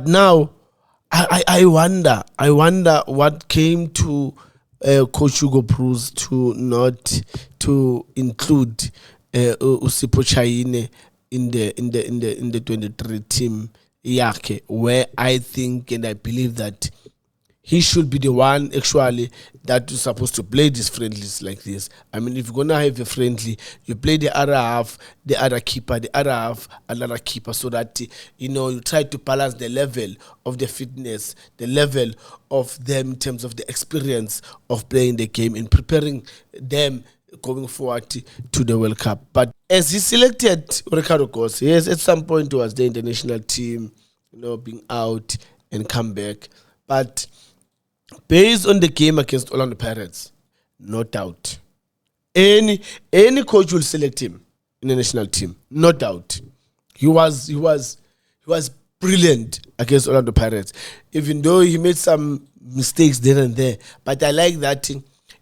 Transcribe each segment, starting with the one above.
Now, I wonder what came to Coach Hugo Broos to not to include Usipho Chayine in the 23 team yake, where I think and I believe that he should be the one actually that is supposed to play these friendlies like this. I mean, if you're gonna have a friendly, you play the other half, the other keeper, the other half, another keeper, so that you try to balance the level of the fitness, the level of them in terms of the experience of playing the game and preparing them going forward to the World Cup. But as he selected Ricardo Goss, yes, at some point was the international team, being out and come back, but based on the game against Orlando Pirates, no doubt. Any coach will select him in the national team, no doubt. He was brilliant against Orlando Pirates, even though he made some mistakes there and there. But I like that,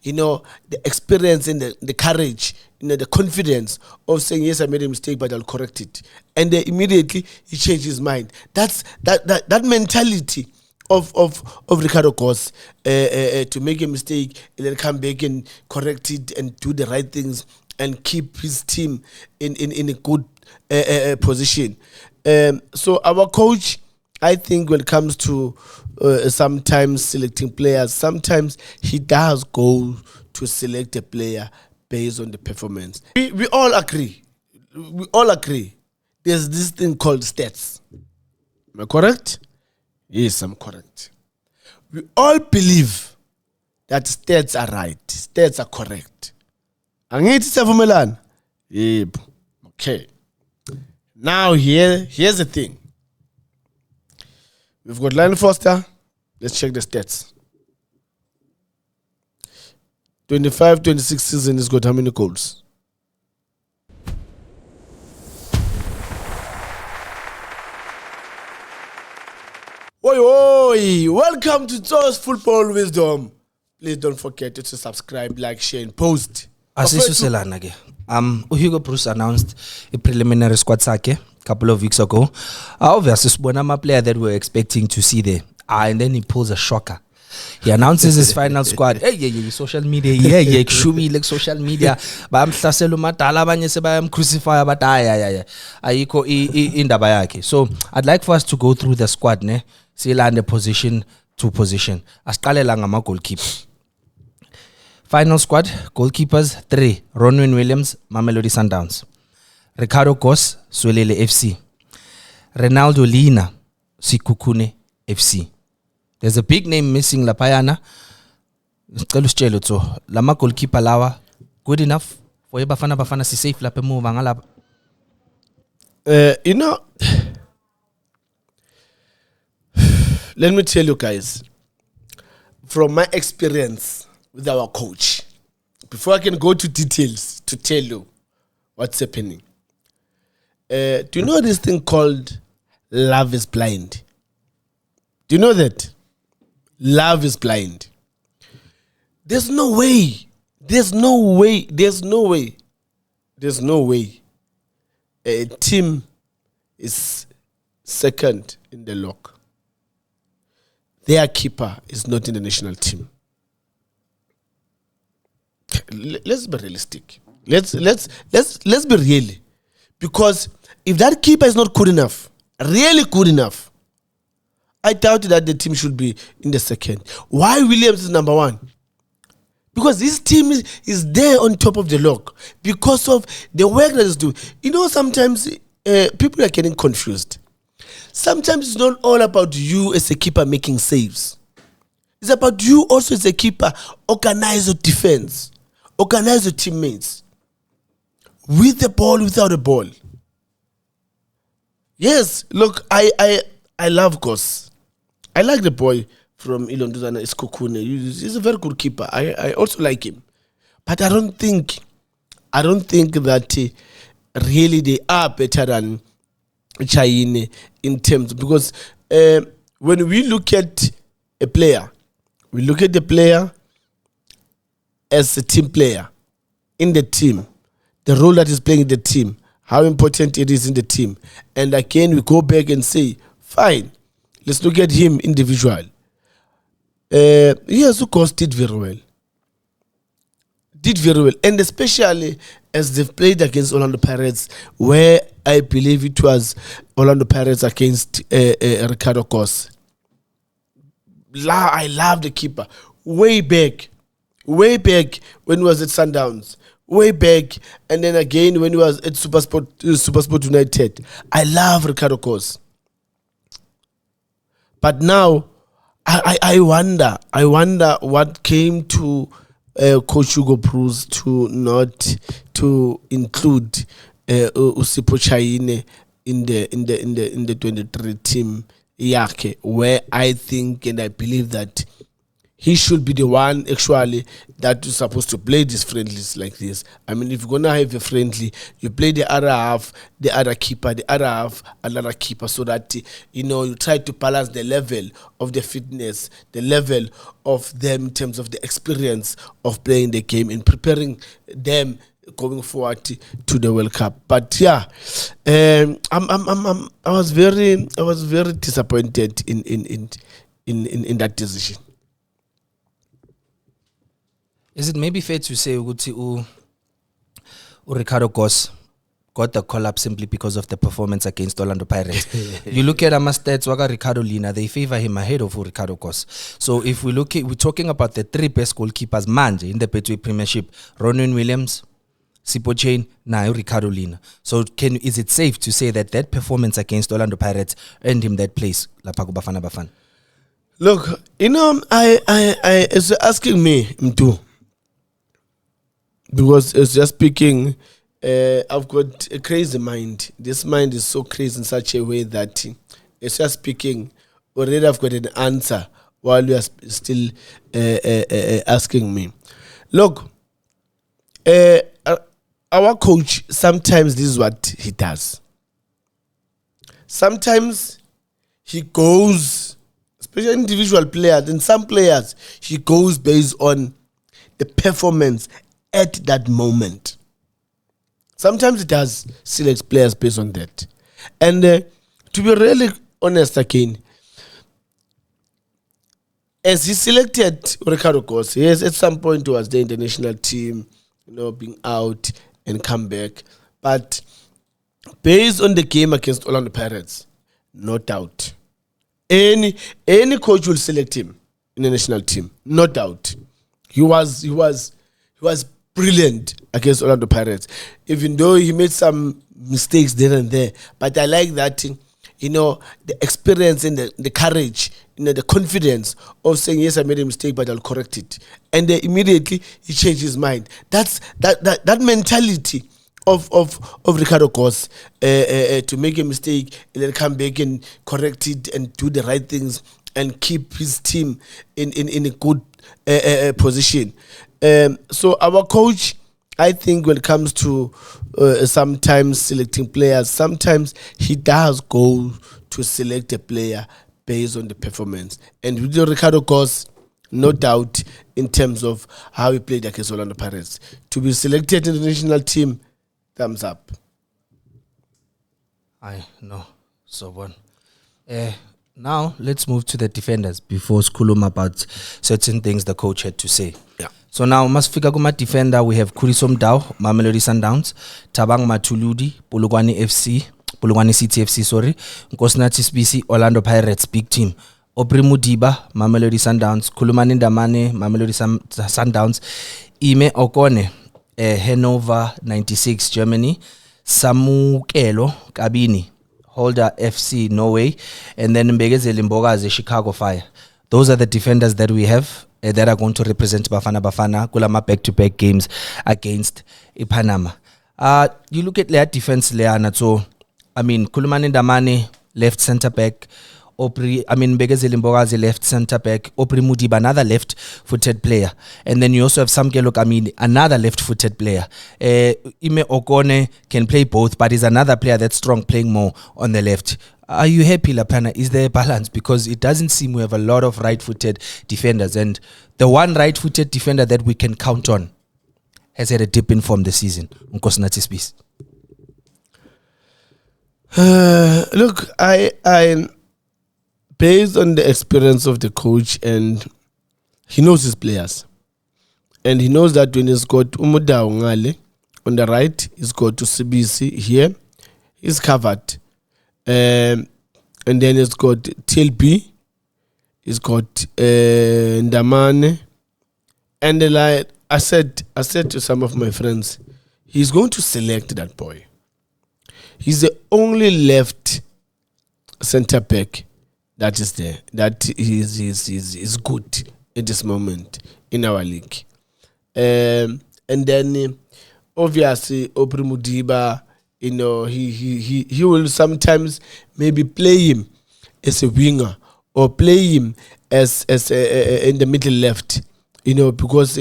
the experience and the courage, the confidence of saying, yes, I made a mistake, but I'll correct it. And then immediately he changed his mind. That's that mentality of Ricardo Goss, to make a mistake and then come back and correct it and do the right things and keep his team in a good position. So our coach, I think when it comes to sometimes selecting players, sometimes he does go to select a player based on the performance. We all agree. There's this thing called stats. Am I correct? Yes, I'm correct. We all believe that stats are right. Stats are correct. Angithi siyavumelana? Yebo. Okay. Now here's the thing. We've got Lionel Foster. Let's check the stats. 25-26 season, he's got how many goals? Oi, welcome to Toss Football Wisdom. Please don't forget to subscribe, like, share, and post. Hugo Broos announced a preliminary squad sake a couple of weeks ago. Obviously, Bonama player that we're expecting to see there. And then he pulls a shocker. He announces his final squad. Hey, social media. Yeah, Kshumi like social media. But I'm crucify but So I'd like for us to go through the squad, ne? See land position to position. Asqale la ngama goalkeeper. Final squad, goalkeepers 3, Ronwen Williams, Mamelodi Sundowns. Ricardo Goss, Swelele FC. Ronaldo Lina, Sikukune FC. There's a big name missing, Lapayana. Lama goalkeeper lawa, good enough for Bafana si safe lape move angalaba. Let me tell you guys, from my experience with our coach, before I can go to details to tell you what's happening. Do you know this thing called love is blind? Do you know that? Love is blind. There's no way a team is second in the log. Their keeper is not in the national team. Let's be realistic. Let's be real. Because if that keeper is not good enough, really good enough, I doubt that the team should be in the second. Why Williams is number 1? Because this team is there on top of the log because of the work that is doing. Sometimes people are getting confused. Sometimes it's not all about you as a keeper making saves. It's about you also as a keeper organize your defense, organize your teammates with the ball, without the ball. Yes, look, I love Goss. I like the boy from Ilonduzana, Iskokune. He's a very good keeper. I also like him, but I don't think that really they are better than Chayine in terms, because when we look at a player, we look at the player as a team player in the team, the role that is playing in the team, how important it is in the team. And again, we go back and say, fine, let's look at him individual. Yes, of course, did very well. Did very well, and especially as they've played against Orlando Pirates, where I believe it was Orlando Pirates against Ricardo Kos. I love the keeper. Way back when he was at Sundowns. Way back, and then again when he was at Supersport United. I love Ricardo Kos. But now, I wonder what came to Coach Hugo Broos to not to include Usipho Chayine in the 23 team yakhe, where I think and I believe that he should be the one actually that is supposed to play these friendlies like this. I mean, if you're gonna have a friendly, you play the other half, the other keeper, the other half, another keeper, so that you try to balance the level of the fitness, the level of them in terms of the experience of playing the game and preparing them going forward to the World Cup. But yeah, I was very disappointed in that decision. Is it maybe fair to say Ricardo Kos got the call up simply because of the performance against Orlando Pirates? You look at our stats, Waga Ricardo Lina, they favor him ahead of Ricardo Kos. So if we're talking about the three best goalkeepers manje in the Betway Premiership, Ronwen Williams, Sipho Chain, now Ricardo Lina. So is it safe to say that performance against Orlando Pirates earned him that place? Bafana. Look, I it's asking me too. Because it's just speaking, I've got a crazy mind. This mind is so crazy in such a way that it's just speaking, already I've got an answer while you are still asking me. Look, our coach, sometimes this is what he does. Sometimes he goes, especially individual players, and some players, he goes based on the performance at that moment. Sometimes it does select players based on that. And to be really honest again, as he selected Ricardo Kos, yes, at some point he was there in the national team, being out and come back. But based on the game against Orlando Pirates, no doubt. Any coach will select him in the national team, no doubt. He was brilliant against Orlando Pirates, even though he made some mistakes there and there. But I like that, the experience and the courage, the confidence of saying, yes, I made a mistake, but I'll correct it. And then immediately he changed his mind. That mentality of Ricardo Kos to make a mistake and then come back and correct it and do the right things and keep his team in a good position. So our coach, I think when it comes to sometimes selecting players, sometimes he does go to select a player based on the performance. And with Ricardo Kos, no doubt in terms of how he played against Orlando Pirates. To be selected in the national team, thumbs up. I know. So one. Now let's move to the defenders before Skulum about certain things the coach had to say. Yeah. So now masifika kuma defender, we have Kurisom Dao, Mamelodi Sundowns, Tabang Matuludi, Polokwane City FC, Nkosinathi Sibisi, Orlando Pirates, big team. Aubrey Mudiba, Mamelodi Sundowns, Khulumani Ndamane, Mamelodi Sundowns, Ime Okone, Hannover 96, Germany, Samukelo Kabini, Holder FC, Norway, and then Mbegezeli Mbogazi, Chicago Fire. Those are the defenders that we have that are going to represent Bafana Kulama back-to-back games against Panama. You look at their defense, Leana. So, Khulumani Ndamane, left centre back. Mbegezeli Mbogazi, left centre back. Aubrey Mudiba, another left-footed player. And then you also have Samkelo Kamini, another left-footed player. Ime Okone can play both, but is another player that's strong, playing more on the left. Are you happy, Lapana? Is there a balance? Because it doesn't seem we have a lot of right-footed defenders. And the one right-footed defender that we can count on has had a dip in form this season. Nkosinathi Sibisi. Look, I based on the experience of the coach, and he knows his players. And he knows that when he's got Umudao Ngale on the right, he's got Sibisi here, he's covered. And then he's got TLB, he's got Ndamane. And like I said to some of my friends, he's going to select that boy. He's the only left center back that is there, that is good at this moment in our league. And then obviously Aubrey Mudiba, you know, he will sometimes maybe play him as a winger or play him as in the middle left, you know, because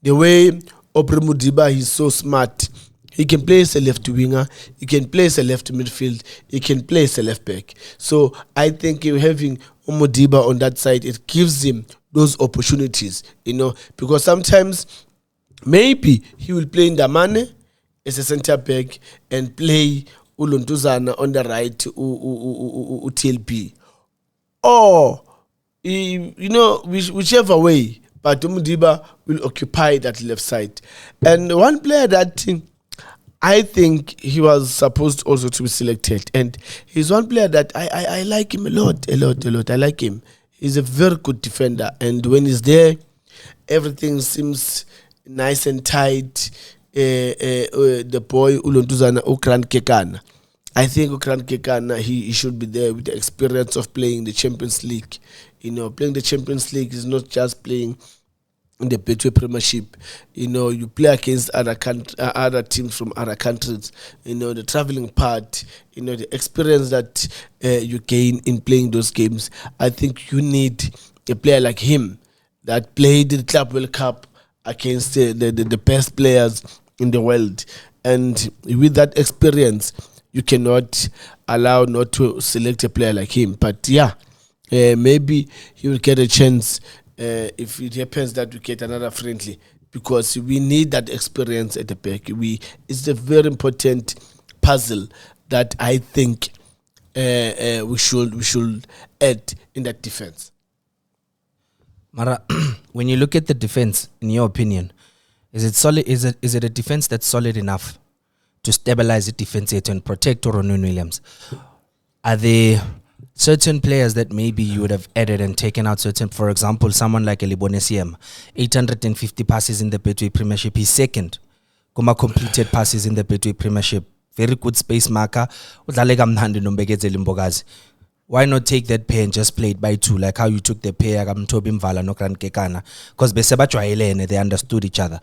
the way Aubrey Mudiba, he's so smart. He can play as a left winger, he can play as a left midfield, he can play as a left back. So I think having Umudiba on that side, it gives him those opportunities, you know, because sometimes maybe he will play in Ndamane as a centre back and play Uluntuzana on the right, TLP. Or, you know, whichever way, but Umudiba will occupy that left side. And one player that I think he was supposed also to be selected, and he's one player that I like him a lot. I like him. He's a very good defender, and when he's there, everything seems nice and tight. The boy Uluntuzana Ukran Kekana. I think Ukran Kekana, he should be there with the experience of playing the Champions League. You know, playing the Champions League is not just playing in the Betway Premiership. You know, you play against other teams from other countries. You know, the traveling part, you know, the experience that you gain in playing those games. I think you need a player like him that played the Club World Cup against the best players in the world. And with that experience, you cannot allow not to select a player like him. But yeah, maybe he will get a chance if it happens that we get another friendly, because we need that experience at the back. It's a very important puzzle that I think we should add in that defense. Mara, when you look at the defense, in your opinion, is it solid? Is it a defense that's solid enough to stabilize the defense and protect Ronwen Williams? Are there certain players that maybe you would have added and taken out certain, for example, someone like Elibone Siem, 850 passes in the Betway Premiership. He's second. Kuma completed passes in the Betway Premiership. Very good space marker. Why not take that pair and just play it by two, like how you took the pair Tobi Mvala no Kran Kekana? Because they understood each other.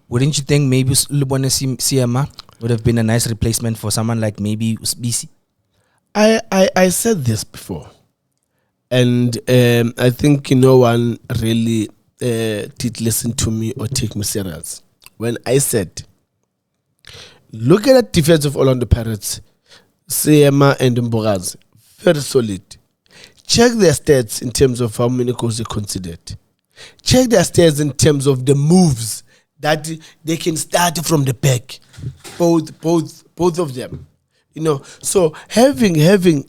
Wouldn't you think maybe Elibone Siem would have been a nice replacement for someone like maybe BC? I said this before, and I think no one really did listen to me or take me serious when I said, look at the defense of Orlando Pirates, Siema and Mbogazi, very solid. Check their stats in terms of how many goals they conceded. Check their stats in terms of the moves that they can start from the back, both of them. You know, so having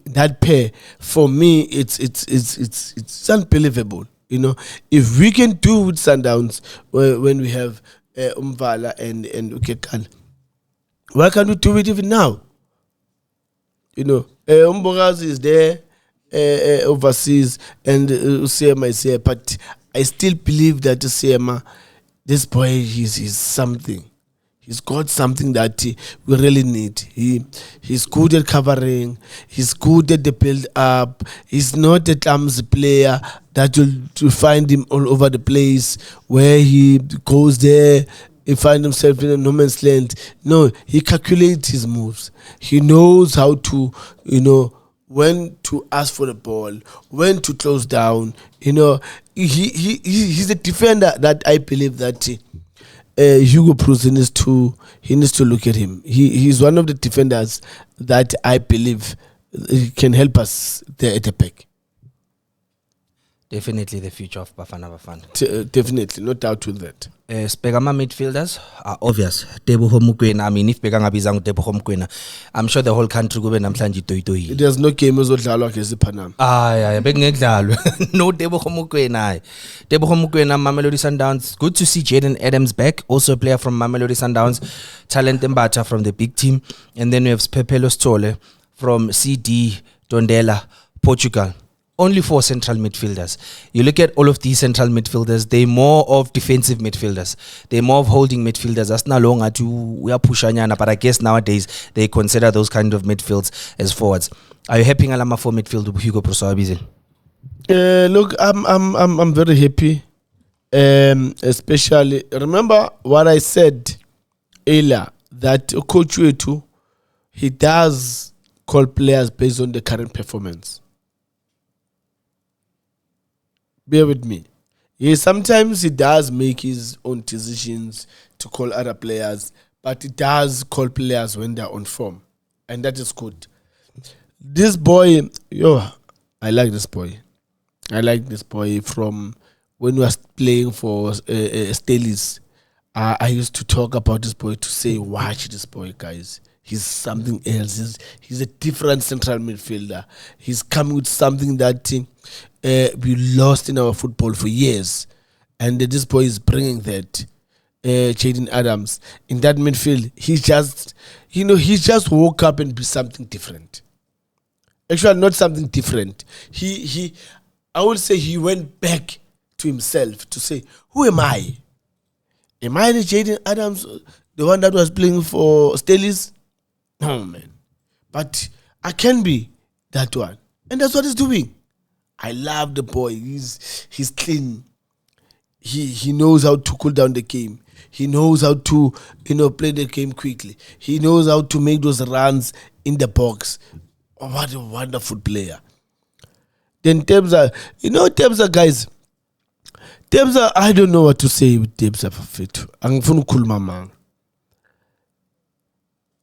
that pair, for me, it's unbelievable. You know, if we can do with Sundowns when we have Umvala and Ukekan, why can't we do it even now? You know, Mbogazi is there overseas, and Usiema is here, but I still believe that Usiema, this boy, he's something. He's got something that we really need. He's good at covering. He's good at the build-up. He's not a clumsy player that you'll find him all over the place where he goes there, he finds himself in a no man's land. No, he calculates his moves. He knows how to, you know, when to ask for the ball, when to close down. You know, he's a defender that I believe that Hugo Broos needs to look at him. He's one of the defenders that I believe can help us there at the back. Definitely the future of Bafana Bafana. Definitely, no doubt with that. Spegama midfielders are obvious. Teboho Mokoena. I mean, if Beganga Bizang Teboho Mokoena, I'm sure the whole country go namhlanje toy. There's no game ezodlalwa against Panama. Yeah, bekungekudlalwa. No Teboho Mokoena. Teboho Mokoena, Mamelodi Sundowns. Good to see Jaden Adams back, also a player from Mamelodi Sundowns. Talent Mbata from the big team, and then we have Pepelo Stole from CD Tondela, Portugal. Only 4 central midfielders. You look at all of these central midfielders, they're more of defensive midfielders. They're more of holding midfielders. That's not long we are pushing, but I guess nowadays they consider those kind of midfields as forwards. Are you happy Alama for midfield with Hugo Prosawabizil? Look, I'm very happy. Especially remember what I said earlier, that Coach Wetu, he does call players based on the current performance. Bear with me. Sometimes he does make his own decisions to call other players, but he does call players when they're on form. And that is good. This boy, I like this boy. I like this boy from when we were playing for Stelis. I used to talk about this boy to say, watch this boy, guys. He's something else. He's a different central midfielder. He's coming with something that we lost in our football for years. And this boy is bringing that. Jaden Adams. In that midfield, he just woke up and be something different. Actually, not something different. I would say he went back to himself to say, who am I? Am I the Jaden Adams, the one that was playing for Stelis? No, man. But I can be that one. And that's what he's doing. I love the boy. He's clean. He knows how to cool down the game. He knows how to, play the game quickly. He knows how to make those runs in the box. Oh, what a wonderful player. Then Tebza, guys. Tebza, I don't know what to say with Tebza for fit. I'm going to cool my man.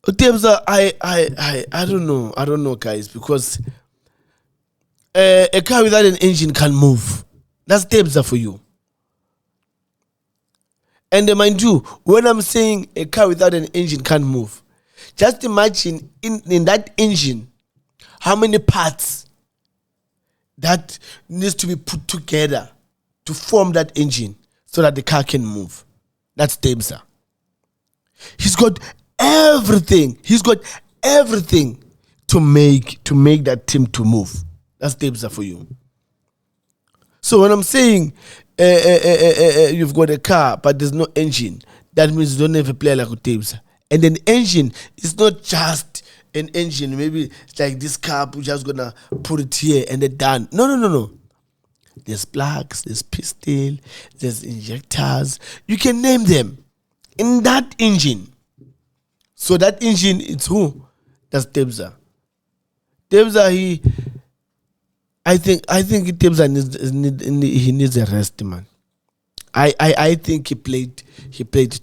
Tebza, I don't know. I don't know, guys, because a car without an engine can't move. That's Tebza for you. And mind you, when I'm saying a car without an engine can't move, just imagine in that engine how many parts that needs to be put together to form that engine so that the car can move. That's Tebza. He's got everything. He's got everything to make that team to move. That's Tebza for you. So when I'm saying you've got a car but there's no engine, that means you don't have a player like Tebza. And an engine is not just an engine. Maybe it's like this car, we're just gonna put it here and then done. No. There's plugs, there's piston, there's injectors. You can name them in that engine. So that engine, it's who? That's Tebza. Tebza, I think Tebza needs a rest, man. I think he played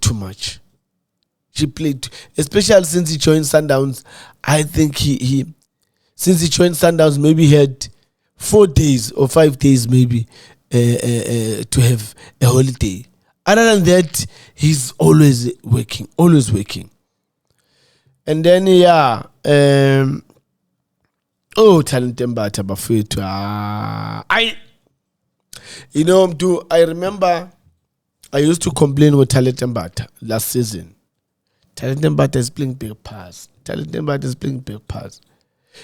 too much. He played, especially since he joined Sundowns. I think since he joined Sundowns, maybe he had 4 days or 5 days maybe to have a holiday. Other than that, he's always working. And then Talent Mbata bafethu. I remember I used to complain with Talent Mbata last season. Talent Mbata is playing big pass.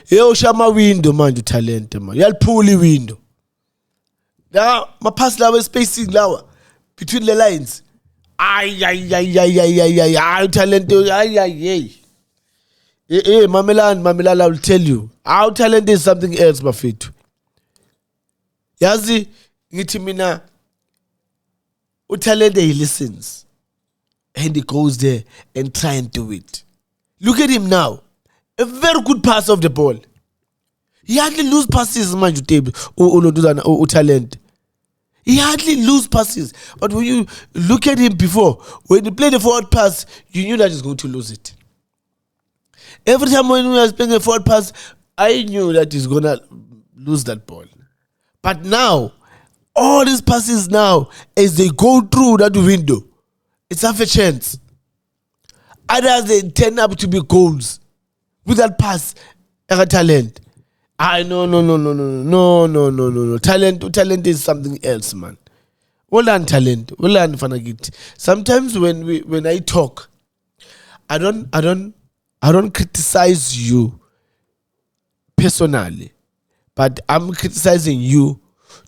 Yo, shama window, man, you talent, man. You'll pull the window. Now, my pass lawa spacing lawa between the lines. Ay, talent, ay. Mamelana, I will tell you. Our talent is something else, bafethu. Yazi, ngithi mina, utalent, he listens. And he goes there and try and do it. Look at him now. A very good pass of the ball. He hardly lose passes, man, you table. Talent. He hardly lose passes. But when you look at him before, when he played the forward pass, you knew that he's going to lose it. Every time when he was playing a forward pass, I knew that he's going to lose that ball. But now, all these passes now, as they go through that window, it's half a chance. Others, they turn up to be goals with that pass. Talent. No. Talent is something else, man. Well on talent. Well on fanagit. Sometimes when I talk, I don't criticize you personally, but I'm criticizing you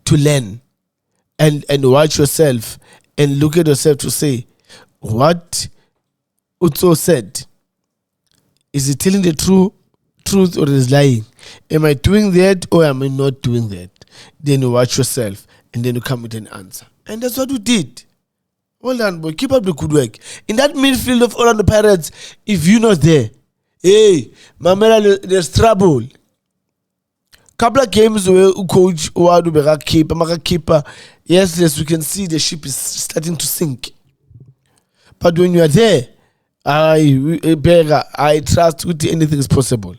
to learn and watch yourself and look at yourself to say, what Utso said, is he telling the truth or is lying? Am I doing that or am I not doing that? Then you watch yourself and then you come with an answer. And that's what we did. Well done, boy. Keep up the good work. In that midfield of Orlando Pirates, if you're not there, hey, Mamela, there's trouble. Couple of games where coach Wadu Bega keeper, yes, we can see the ship is starting to sink. But when you are there, I trust that anything is possible.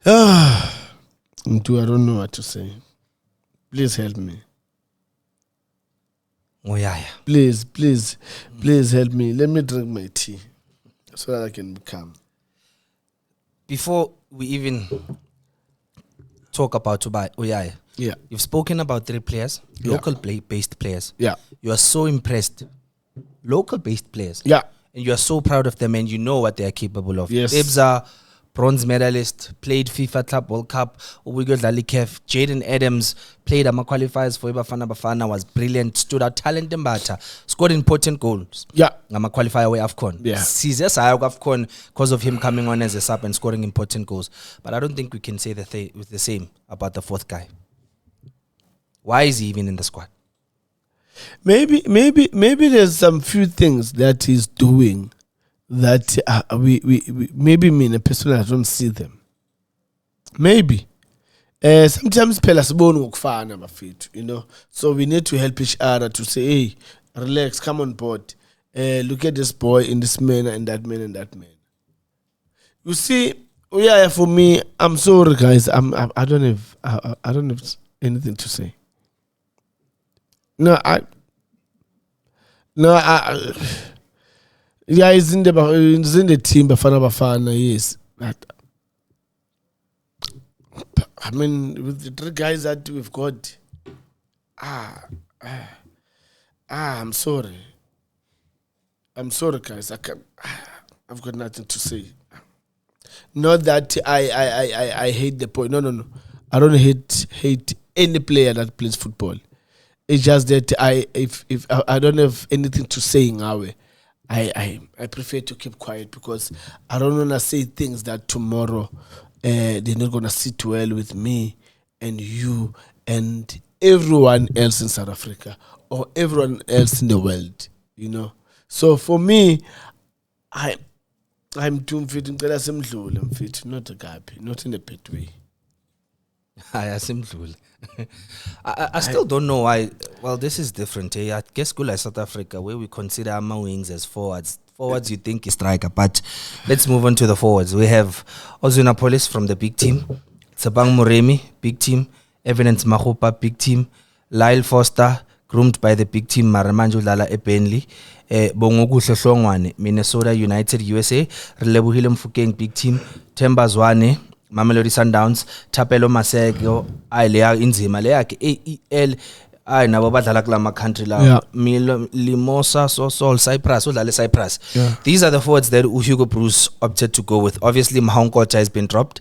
I don't know what to say. Please help me. Oh yeah. Please help me. Let me drink my tea so that I can be calm. Before we even talk about Oyaya, Yeah. you've spoken about 3 players, Yeah. local-based players. Yeah. You are so impressed. Local-based players. Yeah. And you are so proud of them and you know what they are capable of. Yes. Ebza, bronze medalist, played FIFA Club World Cup, Uwigo Dalikef, Jaden Adams, played AMA qualifiers for Bafana Bafana, was brilliant, stood out, talent Mbata, scored important goals. Yeah. AMA qualifier way AFCON. Yeah. Caesar AFCON because of him coming on as a sub and scoring important goals. But I don't think we can say the same about the 4th guy. Why is he even in the squad? Maybe there's some few things that he's doing that we maybe me in a person I don't see them. Maybe. Sometimes pelasbon ukufana bafethu, you know. So we need to help each other to say, hey, relax, come on board. Look at this boy in this manner and that man and that man. You see, yeah, for me, I'm sorry guys. I don't have anything to say. Yeah, he's in the team, Bafana, yes. But, I mean, with the 3 guys that we've got, I'm sorry. I'm sorry, guys. I've got nothing to say. Not that I hate the point. No. I don't hate any player that plays football. It's just that if I don't have anything to say in our way, I prefer to keep quiet because I don't want to say things that tomorrow they're not going to sit well with me and you and everyone else in South Africa or everyone else in the world, you know. So for me, I'm too fit in I'm fit, not a gap, not in a bad way. I still don't know why. Well, this is different. I guess school like South Africa, where we consider our wings as forwards. Forwards, you think is striker, but let's move on to the forwards. We have Ozuna Police from the big team, Tsabang Moremi, big team, Evidence Mahopa, big team, Lyle Foster, groomed by the big team, Maramanjo Lala Epenli, Bongoku Shoshongwane, Minnesota United USA, Relebuhile Mfukeng, big team, Themba Zwane, Mamelodi Sundowns, Thapelo Masego, Ailea Inzima, Leak, AEL, I nabo badlala kula country la Limosa, Sosol, Cyprus. Yeah. These are the forwards that Hugo Bruce opted to go with. Obviously, Mahonkocha has been dropped.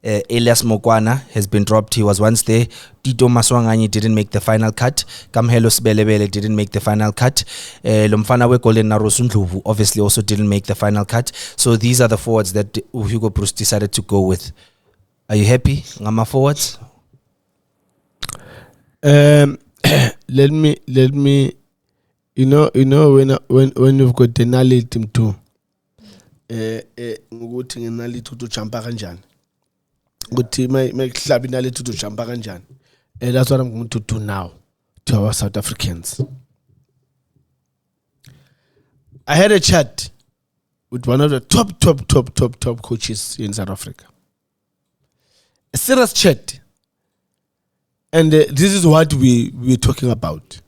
Elias Mokwana has been dropped. He was once there. Tito Maswanganyi didn't make the final cut. Kamhelo Sibelebele didn't make the final cut. Lomfana Wekole Narosundluvu obviously also didn't make the final cut. So these are the forwards that Hugo Bruce decided to go with. Are you happy, Ngama forwards? Let me you know when you've got the knowledge team too ukuthi nginality to jump kanjani ukuthi mayihlabi nality to jump kanjani. And that's what I'm going to do now to our South Africans. I had a chat with one of the top coaches in South Africa. A serious chat. And this is what we're talking about.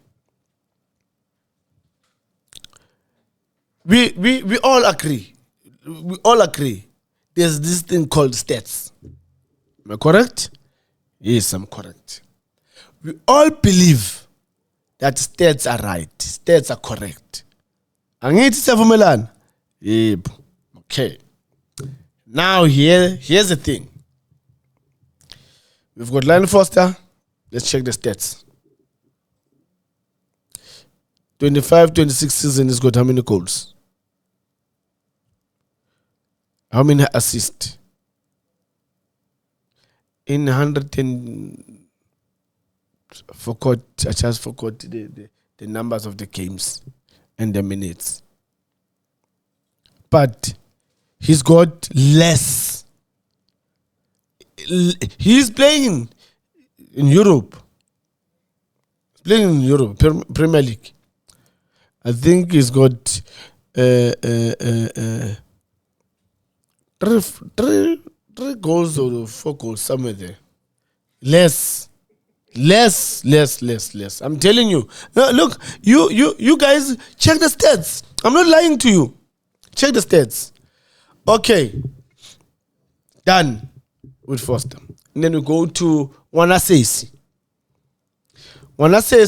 We all agree. We all agree. There's this thing called stats. Am I correct? Yes, I'm correct. We all believe that stats are right. Stats are correct. Angithi siyavumelana? Yebo. Okay. Now here's the thing. We've got Lionel Foster. Let's check the stats. 25-26 season, he's got how many goals? How many assists? In 100 and I just forgot the numbers of the games and the minutes. But he's got less. He's playing in Europe. He's playing in Europe, Premier League. I think he's got three goals or 4 goals somewhere there. Less. I'm telling you. No, look, you guys check the stats. I'm not lying to you. Check the stats. Okay. Done with Foster. And then we go to Wanasesi. Let's check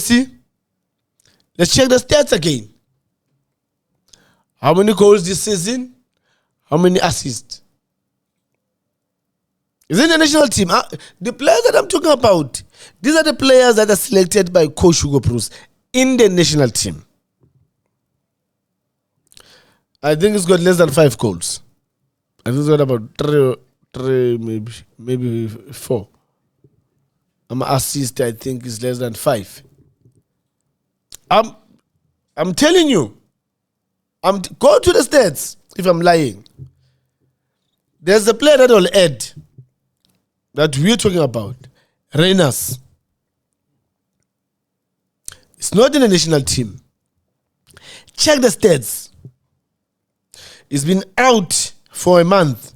the stats again. How many goals this season? How many assists? Is it the national team? The players that I'm talking about, these are the players that are selected by Coach Hugo Broos in the national team. I think it's got less than 5 goals. I think it's got about three maybe 4. Assist, I think, is less than 5. I'm telling you. Go to the stats if I'm lying. There's a player that will add that we're talking about. Reyners. It's not in the national team. Check the stats. He's been out for a month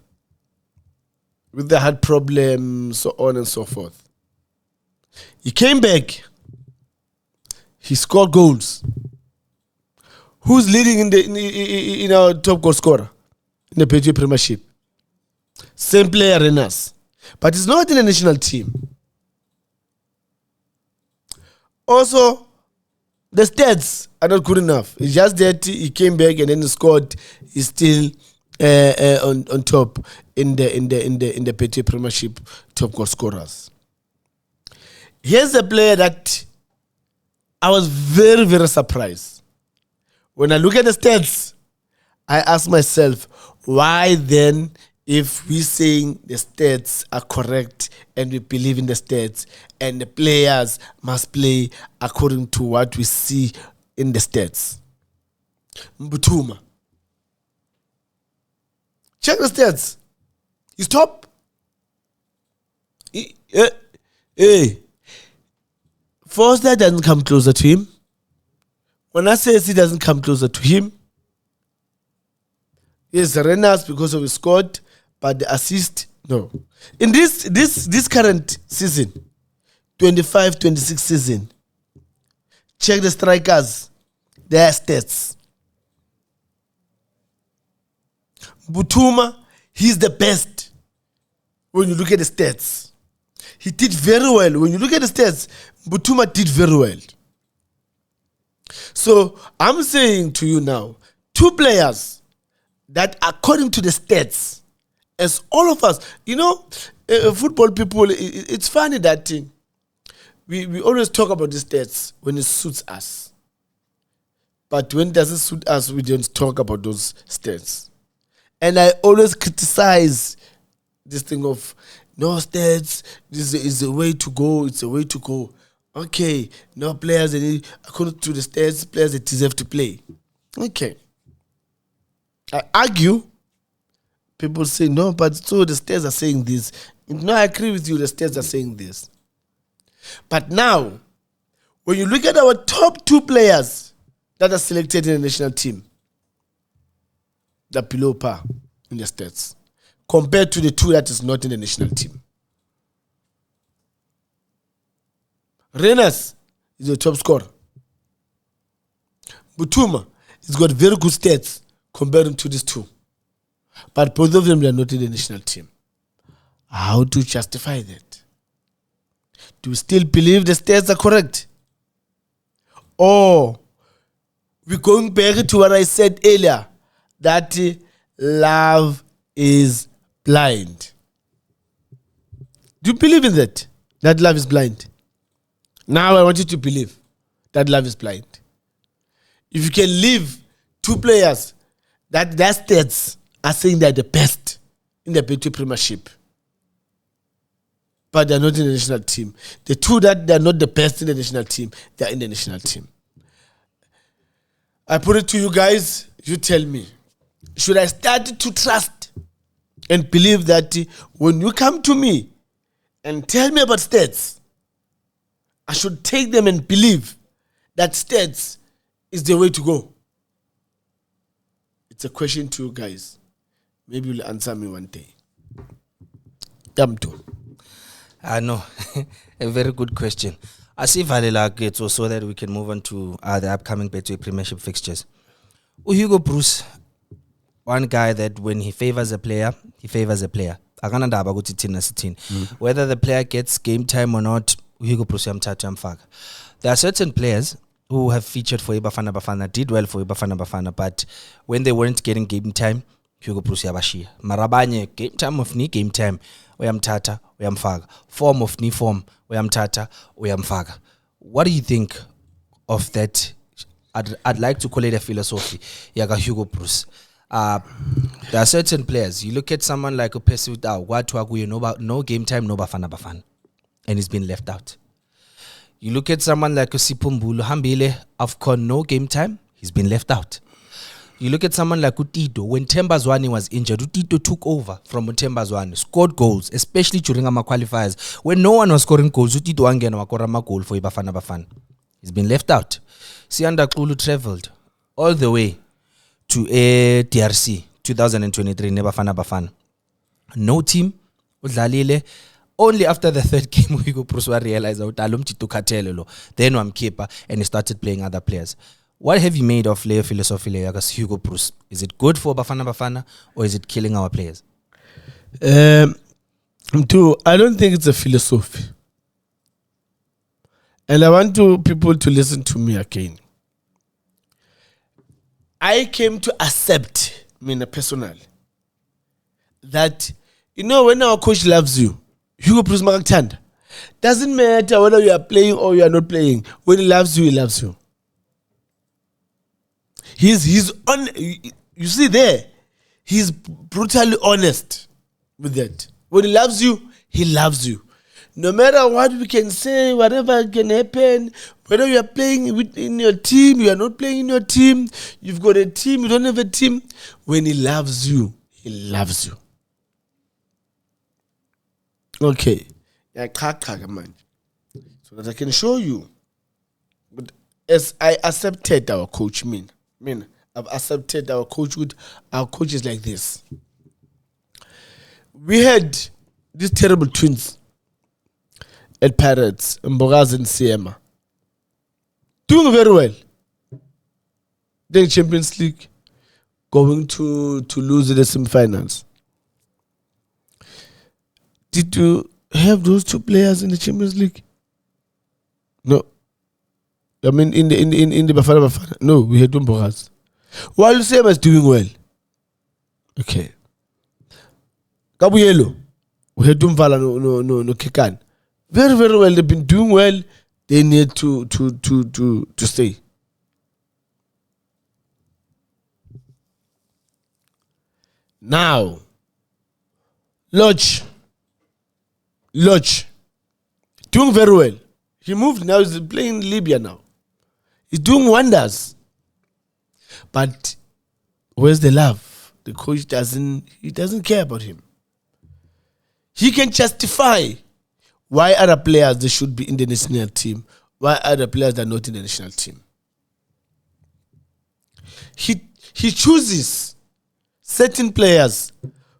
with the heart problem, so on and so forth. He came back. He scored goals. Who's leading in our top goal scorer in the PG Premiership? Same player, Reyners. But he's not in the national team. Also, the stats are not good enough. It's just that he came back and then he scored. He's still on top in the PG Premiership top goal scorers. Here's a player that I was very, very surprised. When I look at the stats, I ask myself, why then, if we're saying the stats are correct and we believe in the stats and the players must play according to what we see in the stats? Mbutuma. Check the stats. He's top. Foster doesn't come closer to him. When I say he doesn't come closer to him, yes, Reyners because of his scored, but the assist, no. In this current season, 25-26 season, check the strikers, their stats. Mbutuma, he's the best when you look at the stats. He did very well. When you look at the stats, Mbutuma did very well. So I'm saying to you now, 2 players that according to the stats, as all of us, football people, it's funny that we always talk about the stats when it suits us. But when it doesn't suit us, we don't talk about those stats. And I always criticize this thing of, no stats, this is the way to go, it's the way to go. Okay, no players, according to the stats, players that deserve to play. Okay. I argue. People say, no, but so the stats are saying this. No, I agree with you, the stats are saying this. But now, when you look at our top 2 players that are selected in the national team, they're below par in the stats, compared to the 2 that is not in the national team. Renas is the top scorer. Butuma has got very good stats comparing to these two. But both of them are not in the national team. How to justify that? Do you still believe the stats are correct? Or we're going back to what I said earlier, that love is blind. Do you believe in that? That love is blind? Now I want you to believe that love is blind. If you can leave two players that their stats are saying they're the best in the Betway Premiership, but they're not in the national team. The two that they're not the best in the national team, they're in the national team. I put it to you guys, you tell me. Should I start to trust and believe that when you come to me and tell me about stats, I should take them and believe that stats is the way to go? It's a question to you guys. Maybe you'll answer me one day. I know. A very good question. I see Valela gets so that we can move on to the upcoming Betway Premiership fixtures. Hugo Broos, one guy that when he favors a player, he favors a player. Whether the player gets game time or not, Hugo Broos yamthatha. There are certain players who have featured for Bafana Bafana, did well for Bafana Bafana, but when they weren't getting game time, Hugo Broos yabashiya. Marabanye, game time of ni game time, uyamthatha, uyamfaka. Form of ni form, uyamthatha, uyamfaka. What do you think of that? I'd like to call it a philosophy. Yaga Hugo Broos. There are certain players. You look at someone like Upesi Utau, no game time, no Bafana Bafana, and he's been left out. You look at someone like Sipho Mbulu Hambile, AFCON, no game time, he's been left out. You look at someone like Utito, when Themba Zwane was injured, Utito took over from Themba Zwane, scored goals, especially during our qualifiers. When no one was scoring goals, Utito angena wakora goal for Bafana Bafana. He's been left out. Sianda Kulu traveled all the way to DRC 2023, Bafana Bafana. No team, udlalile. Only after the third game, Hugo Broos realized then I'm keeper, and he started playing other players. What have you made of Leo philosophy, Hugo Broos? Is it good for Bafana Bafana, or is it killing our players? I don't think it's a philosophy. And I want people to listen to me again. I came to accept, personally, that, when our coach loves you, Hugo Broos Makaktanda, doesn't matter whether you are playing or you are not playing. When he loves you, he loves you. He's on. You see there, he's brutally honest with that. When he loves you, he loves you. No matter what we can say, whatever can happen, whether you are playing in your team, you are not playing in your team, you've got a team, you don't have a team. When he loves you, he loves you. Okay. So that I can show you. But as I accepted our coach, I've accepted our coach with our coaches like this. We had these terrible twins at Pirates, Mbogazi and Siema, doing very well. Then Champions League, going to lose the semi-finals. Did you have those two players in the Champions League? No. I mean, in the Bafana. No, we had Mbogazi. While Siema is doing well. Okay. Kabuyelo, we had Mvala no Kikan. Very, very well. They've been doing well. They need to stay. Now, Lodge, doing very well. He moved now. He's playing in Libya now. He's doing wonders. But where's the love? The coach doesn't care about him. He can justify why other players they should be in the national team, why other players are not in the national team. He chooses certain players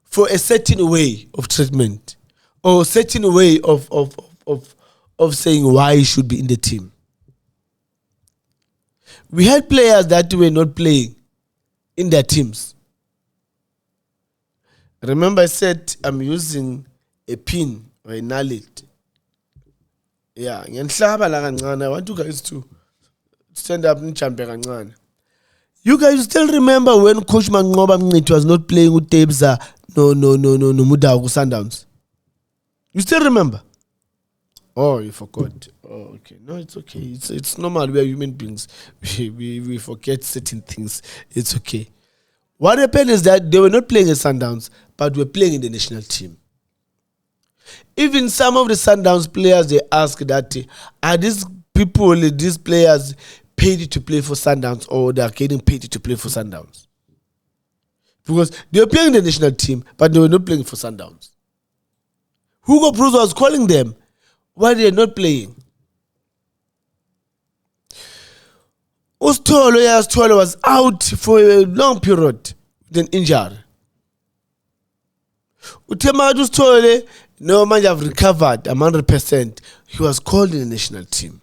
for a certain way of treatment or a certain way of of saying why he should be in the team. We had players that were not playing in their teams. Remember I said I'm using a pin or a nallet. Yeah, I want you guys to stand up and champion kancane. You guys still remember when Coach Manqoba Mngqithi was not playing with Tebza no Mudawu Sundowns? You still remember? Oh, you forgot. Oh, okay. No, it's okay. It's normal. We are human beings. We forget certain things. It's okay. What happened is that they were not playing at Sundowns, but were playing in the national team. Even some of the Sundowns players, they ask that, are these people, these players, paid to play for Sundowns, or they are getting paid to play for Sundowns? Because they were playing the national team, but they were not playing for Sundowns. Hugo Broos was calling them why they are not playing. Usithole was out for a long period with an injury. Uthemba Usithole, no man have recovered 100%. He was called in the national team.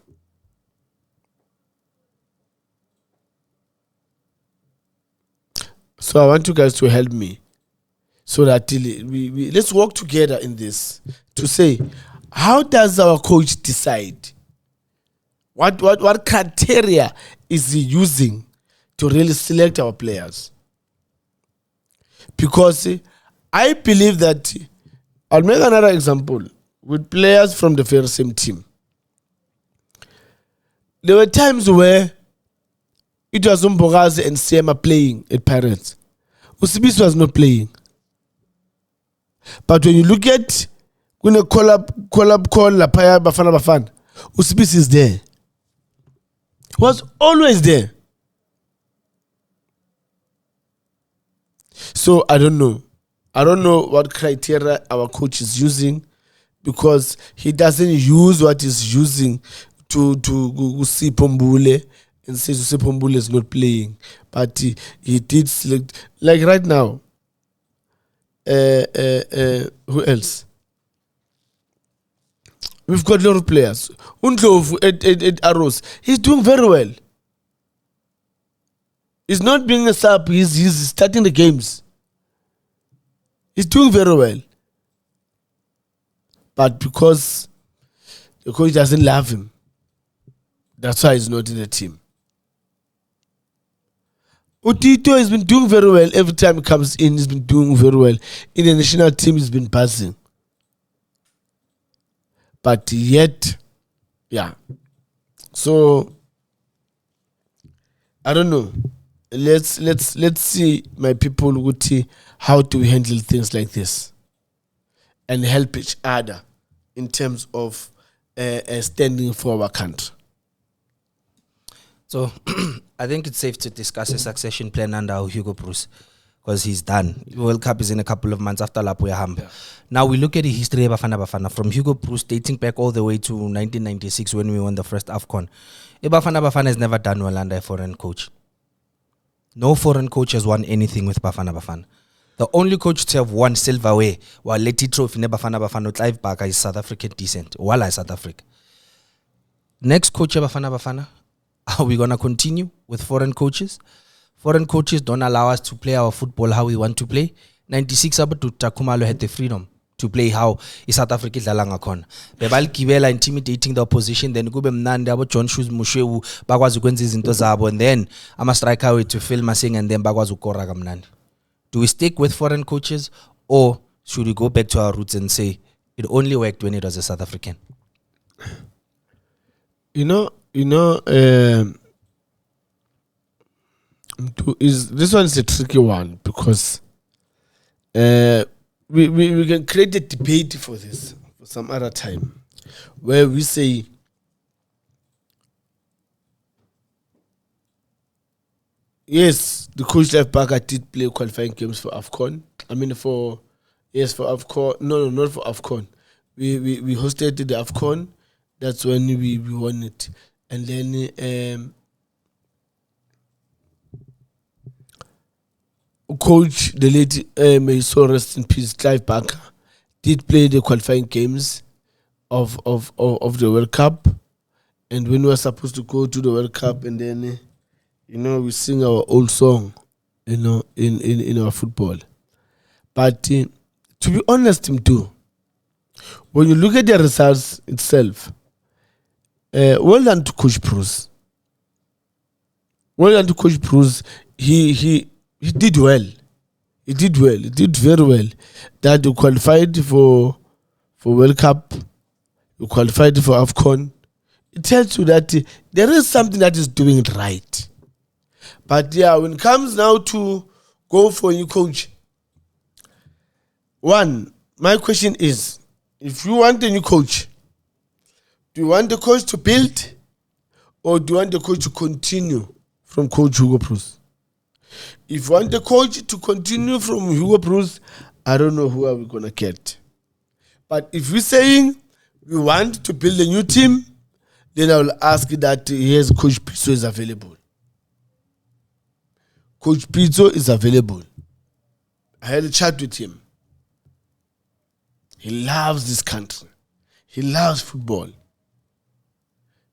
So I want you guys to help me so that we let's work together in this to say, how does our coach decide? What criteria is he using to really select our players? Because I believe that, I'll make another example with players from the very same team. There were times where it was Mbogazi and Sema playing at Pirates. Usibisi was not playing. But when you look at when a call Lapaya Bafana, Usibisi is there. He was always there. So I don't know. I don't know what criteria our coach is using, because he doesn't use what he's using to see Pombule and says Pombule is not playing. But he did select, like right now. Who else? We've got a lot of players. Undlovu at Arrows, he's doing very well. He's not being a sub, he's starting the games. He's doing very well. But because the coach doesn't love him, that's why he's not in the team. Otito has been doing very well. Every time he comes in, he's been doing very well. In the national team, he's been passing. But yet, yeah. So I don't know. Let's see, my people, how do we handle things like this and help each other in terms of standing for our country. So I think it's safe to discuss a succession plan under Hugo Broos, because he's done. World Cup is in a couple of months after Lapoya Hamba. Yeah. Now we look at the history of Bafana from Hugo Broos dating back all the way to 1996 when we won the first AFCON. Bafana has never done well under a foreign coach. No foreign coach has won anything with Bafana. The only coach to have won silverware while Leti Trophy Bafana Clive Barker is South African descent. Wala is South Africa. Next coach Bafana. Are we going to continue with foreign coaches? Foreign coaches don't allow us to play our football how we want to play. 96 Abatu Takumalo had the freedom to play how South Africa dlala ngakhona. Bebal Kibela intimidating the opposition, then kube mnandi abo John Shoes Mushewu bakwazi ukwenza izinto zabo, and then ama striker way to film Masing, and then bakwazi ukora kamnandi. Do we stick with foreign coaches, or should we go back to our roots and say it only worked when it was a South African? This one is a tricky one, because we can create a debate for this for some other time, where we say, yes, the coach Clive Barker did play qualifying games for AFCON. For AFCON. No, not for AFCON. We hosted the AFCON. That's when we won it. And then coach, the late may so rest in peace, Clive Barker, did play the qualifying games of the World Cup, and when we were supposed to go to the World Cup, and then we sing our old song, in our football. But to be honest, too, when you look at the results itself, well done to Coach Bruce. Well done to Coach Bruce. He did well. He did well. He did very well. That you qualified for World Cup, you qualified for AFCON. It tells you that there is something that is doing it right. But when it comes now to go for a new coach, my question is, if you want a new coach, do you want the coach to build, or do you want the coach to continue from Coach Hugo Bruce? If you want the coach to continue from Hugo Bruce, I don't know who are we going to get. But if we're saying we want to build a new team, then I will ask that here's Coach Pitso is available. Coach Pitso is available. I had a chat with him. He loves this country. He loves football.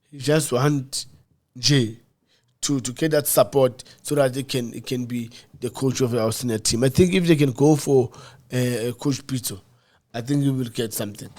He just wants Jay to get that support so that it can be the coach of our senior team. I think if they can go for Coach Pitso, I think we will get something.